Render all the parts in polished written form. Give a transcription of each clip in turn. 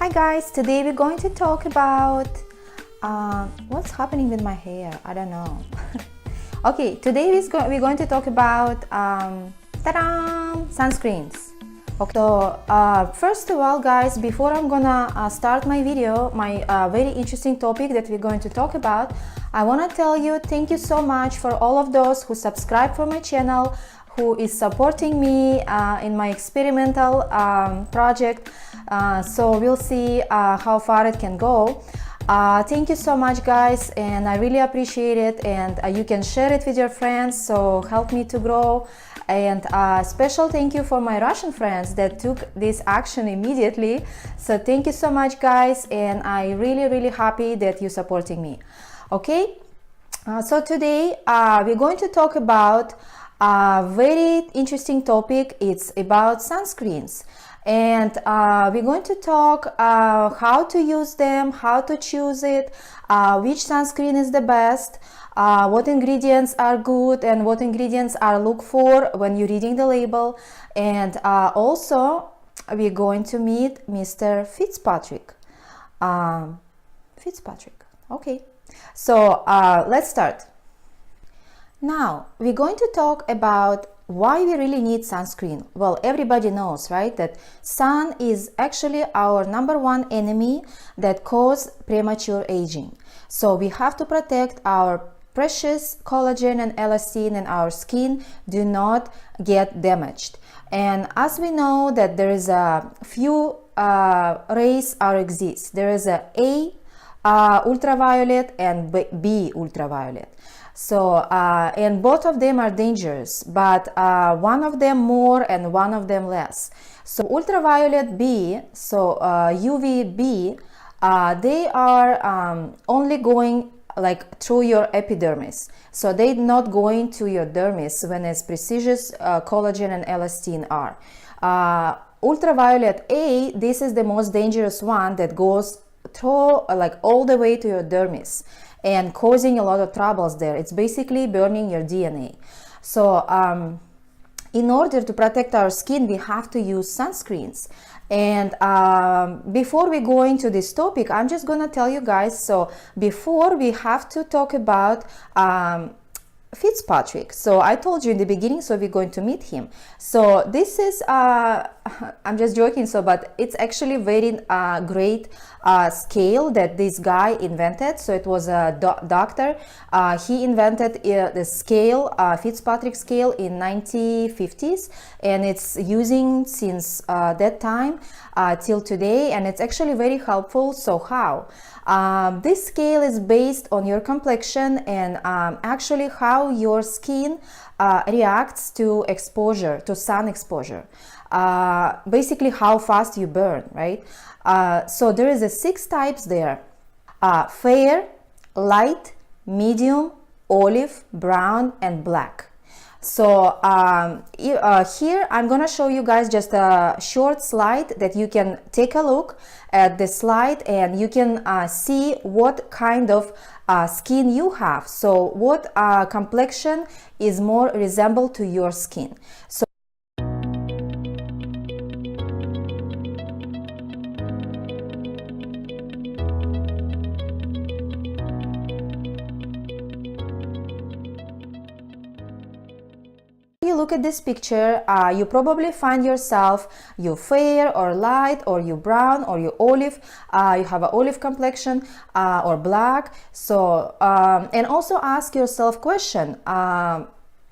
Hi guys, today we're going to talk about what's happening with my hair. I don't know. Okay, today we're going to talk about ta-da! Sunscreens. Okay, so first of all guys, before I'm gonna start my video, my very interesting topic that we're going to talk about, I want to tell you thank you so much for all of those who subscribe for my channel, who is supporting me in my experimental project. So we'll see how far it can go. Thank you so much guys, and I really appreciate it, and you can share it with your friends, so help me to grow. And special thank you for my Russian friends that took this action immediately. So thank you so much guys, and I really happy that you're supporting me. Okay, so today we're going to talk about a very interesting topic. It's about sunscreens, and we're going to talk how to use them, how to choose it, which sunscreen is the best, what ingredients are good and what ingredients are look for when you're reading the label. And also we're going to meet Mr. Fitzpatrick. Okay, so let's start. Now we're going to talk about why we really need sunscreen. Well, everybody knows, right, that sun is actually our #1 enemy that cause premature aging. So we have to protect our precious collagen and elastin in our skin do not get damaged. And as we know that there is a few rays are exist. There is A ultraviolet and B ultraviolet. So and both of them are dangerous, but one of them more and one of them less. So ultraviolet B, so UVB, they are only going like through your epidermis, so they're not going to your dermis when as precious collagen and elastin are. Ultraviolet A, this is the most dangerous one that goes through like all the way to your dermis and causing a lot of troubles there. It's basically burning your DNA. So in order to protect our skin, we have to use sunscreens. And before we go into this topic, I'm just gonna tell you guys, so before we have to talk about Fitzpatrick. So I told you in the beginning, so we're going to meet him. So this is I'm just joking, so but it's actually very great scale that this guy invented. So it was a doctor. He invented the scale, Fitzpatrick scale, in 1950s, and it's using since that time till today, and it's actually very helpful. So how? This scale is based on your complexion and actually how your skin reacts to exposure, to sun exposure. Basically how fast you burn, right? So there is 6 types there: fair, light, medium, olive, brown, and black. So here I'm gonna show you guys just a short slide that you can take a look at the slide, and you can see what kind of skin you have. So what complexion is more resemble to your skin. So you look at this picture, you probably find yourself, you fair or light, or you brown, or you olive, you have an olive complexion, or black. So and also ask yourself question,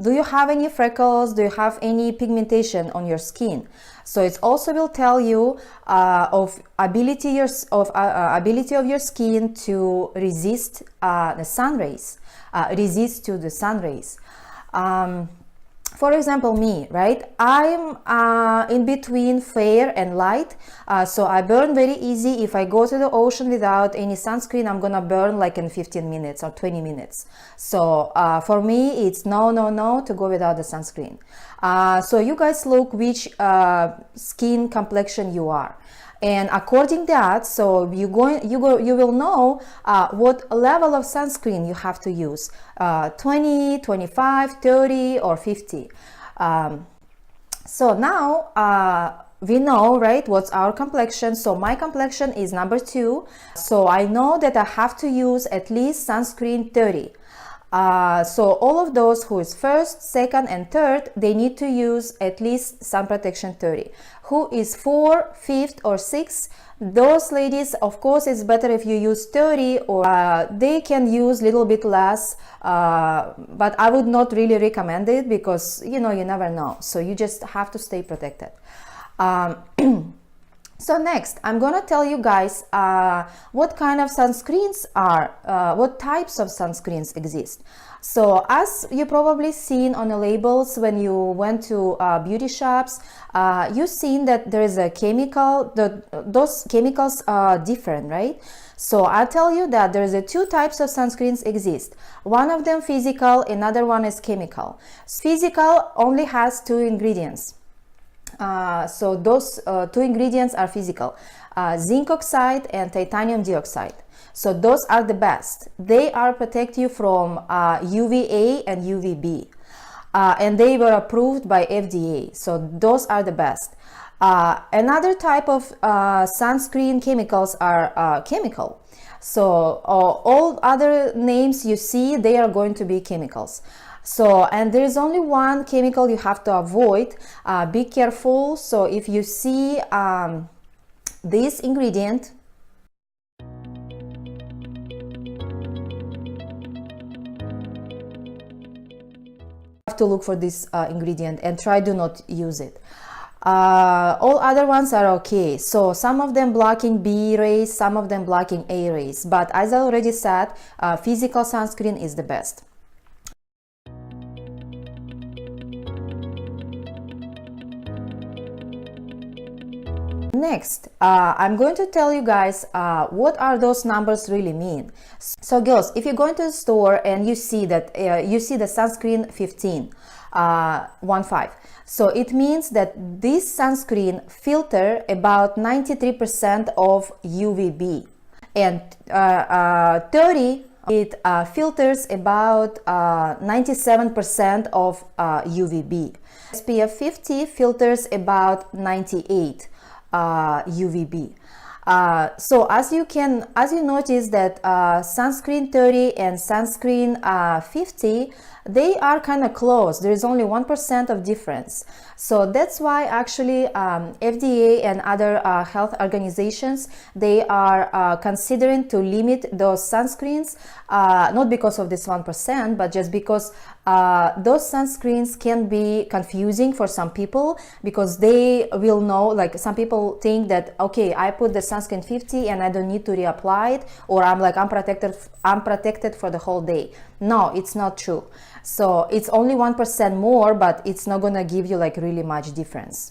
do you have any freckles, do you have any pigmentation on your skin? So it also will tell you of ability of your skin to resist the sun rays, resist to the sun rays. For example, me, right? I'm in between fair and light, so I burn very easy. If I go to the ocean without any sunscreen, I'm gonna burn like in 15 minutes or 20 minutes. So for me, it's no to go without the sunscreen. So you guys look which skin complexion you are. And according to that, so you will know what level of sunscreen you have to use, 20, 25, 30, or 50. So now we know, right, what's our complexion. So my complexion is number 2. So I know that I have to use at least sunscreen 30. So all of those who is first, second, and third, they need to use at least sun protection 30. Who is 4, 5th, or 6th, those ladies, of course, it's better if you use 30, or they can use a little bit less, but I would not really recommend it because, you know, you never know. So you just have to stay protected. So next, I'm gonna tell you guys what kind of sunscreens are, what types of sunscreens exist. So as you probably seen on the labels when you went to beauty shops, you've seen that there is a chemical, those chemicals are different, right? So I'll tell you that there's 2 types of sunscreens exist. One of them physical, another one is chemical. Physical only has 2 ingredients. So those 2 ingredients are physical, zinc oxide and titanium dioxide. So those are the best. They are protect you from UVA and UVB, and they were approved by FDA. So those are the best. Another type of sunscreen chemicals are chemical. So all other names you see, they are going to be chemicals. So, and there is only one chemical you have to avoid. Be careful. So if you see this ingredient, you have to look for this ingredient and try do not use it. All other ones are okay. So some of them blocking B rays, some of them blocking A rays. But as I already said, physical sunscreen is the best. Next, I'm going to tell you guys what are those numbers really mean. So girls, if you go into the store and you see that you see the sunscreen 15, 15, so it means that this sunscreen filter about 93% of UVB, and 30 it filters about 97% of UVB. SPF 50 filters about 98 UVB. So as you notice that sunscreen 30 and sunscreen 50, they are kind of close. There is only 1% of difference. So that's why actually FDA and other health organizations, they are considering to limit those sunscreens, not because of this 1%, but just because those sunscreens can be confusing for some people, because they will know, like some people think that, okay, I put the sunscreen 50 and I don't need to reapply it, or I'm protected for the whole day. No, it's not true. So it's only 1% more, but it's not gonna give you like really much difference.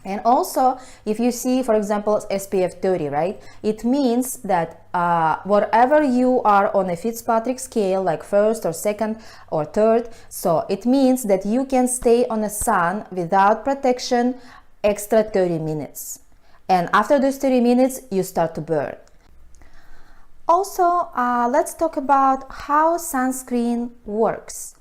And also, if you see, for example, SPF 30, right? It means that wherever you are on a Fitzpatrick scale, like first or second or third, so it means that you can stay on the sun without protection extra 30 minutes. And after those 30 minutes, you start to burn. Also, let's talk about how sunscreen works.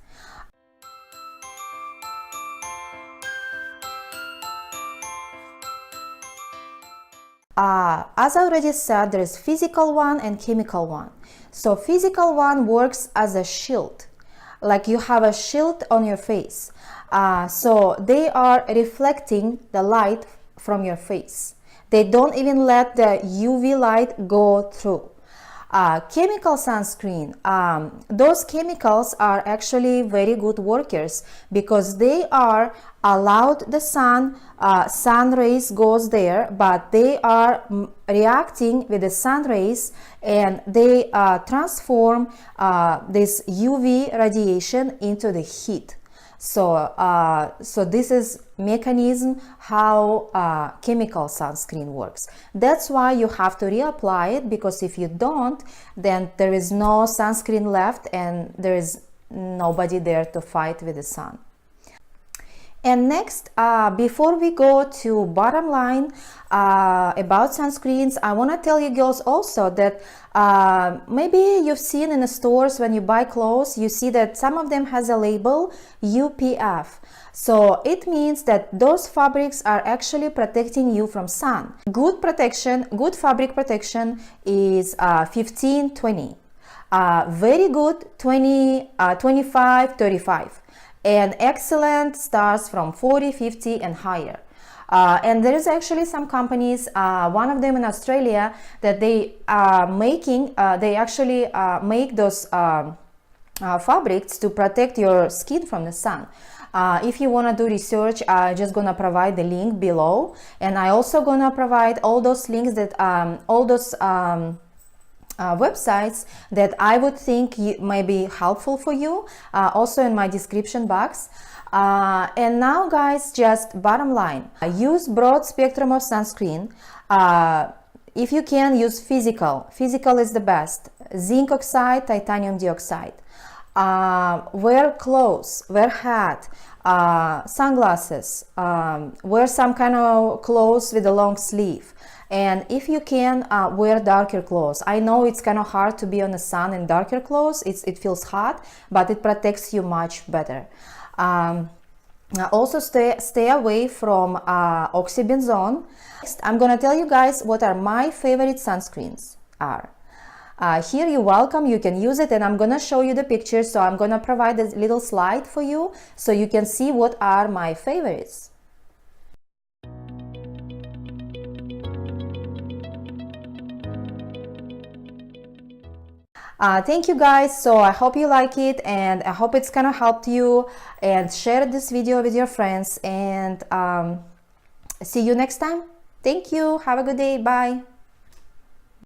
As I already said, there is physical one and chemical one. So physical one works as a shield, like you have a shield on your face. So they are reflecting the light from your face. They don't even let the UV light go through. Chemical sunscreen, those chemicals are actually very good workers, because they are allowed the sun rays goes there, but they are reacting with the sun rays, and they transform this UV radiation into the heat. So this is mechanism how chemical sunscreen works. That's why you have to reapply it, because if you don't, then there is no sunscreen left and there is nobody there to fight with the sun. And next, before we go to bottom line about sunscreens, I want to tell you girls also that maybe you've seen in the stores when you buy clothes, you see that some of them has a label UPF. So it means that those fabrics are actually protecting you from sun. Good protection, good fabric protection is 15-20. Very good 25-35. And excellent starts from 40-50 and higher. And there is actually some companies, one of them in Australia, that they are making, they actually make those fabrics to protect your skin from the sun. If you want to do research, I'm just gonna provide the link below, and I also gonna provide all those links that websites that I would think may be helpful for you, also in my description box. And now guys, just bottom line, use broad spectrum of sunscreen. If you can, use physical is the best. Zinc oxide, titanium dioxide. Wear clothes, wear hat, sunglasses, wear some kind of clothes with a long sleeve. And if you can, wear darker clothes. I know it's kind of hard to be on the sun in darker clothes. It feels hot, but it protects you much better. Also stay away from oxybenzone. Next, I'm gonna tell you guys what are my favorite sunscreens are. Here you're welcome, you can use it, and I'm gonna show you the pictures. So I'm gonna provide a little slide for you so you can see what are my favorites. Thank you guys, so I hope you like it, and I hope it's gonna help you, and share this video with your friends, and see you next time. Thank you, have a good day, bye.